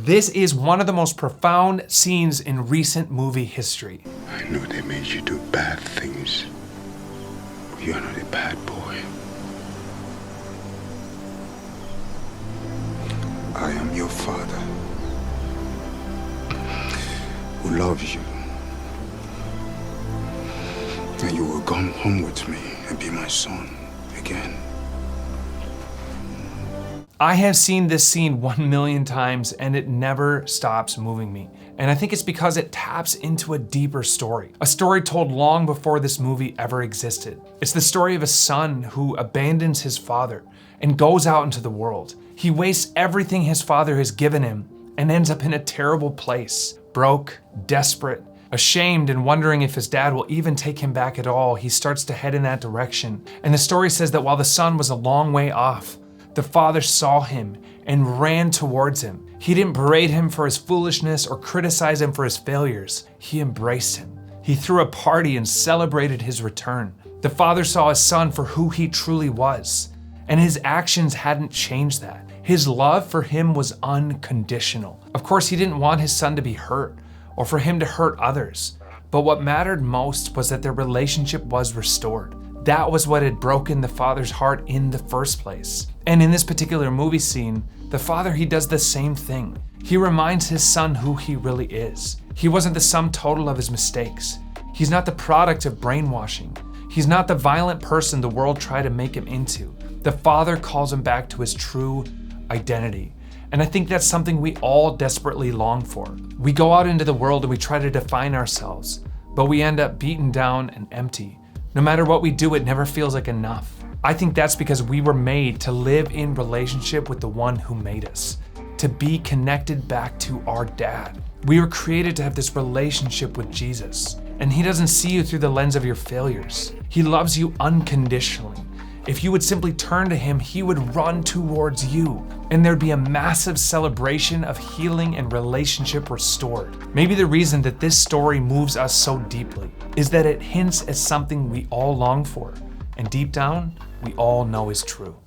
This is one of the most profound scenes in recent movie history. I know they made you do bad things. You're not a bad boy. I am your father, who loves you. And you will come home with me and be my son again. I have seen this scene 1,000,000 times and it never stops moving me. And I think it's because it taps into a deeper story, a story told long before this movie ever existed. It's the story of a son who abandons his father and goes out into the world. He wastes everything his father has given him and ends up in a terrible place, broke, desperate, ashamed and wondering if his dad will even take him back at all. He starts to head in that direction. And the story says that while the son was a long way off, the father saw him and ran towards him. He didn't berate him for his foolishness or criticize him for his failures. He embraced him. He threw a party and celebrated his return. The father saw his son for who he truly was, and his actions hadn't changed that. His love for him was unconditional. Of course, he didn't want his son to be hurt or for him to hurt others, but what mattered most was that their relationship was restored. That was what had broken the father's heart in the first place. And in this particular movie scene, the father, he does the same thing. He reminds his son who he really is. He wasn't the sum total of his mistakes. He's not the product of brainwashing. He's not the violent person the world tried to make him into. The father calls him back to his true identity. And I think that's something we all desperately long for. We go out into the world and we try to define ourselves, but we end up beaten down and empty. No matter what we do, it never feels like enough. I think that's because we were made to live in relationship with the one who made us, to be connected back to our dad. We were created to have this relationship with Jesus, and he doesn't see you through the lens of your failures. He loves you unconditionally. If you would simply turn to him, he would run towards you, and there'd be a massive celebration of healing and relationship restored. Maybe the reason that this story moves us so deeply is that it hints at something we all long for, and deep down, we all know is true.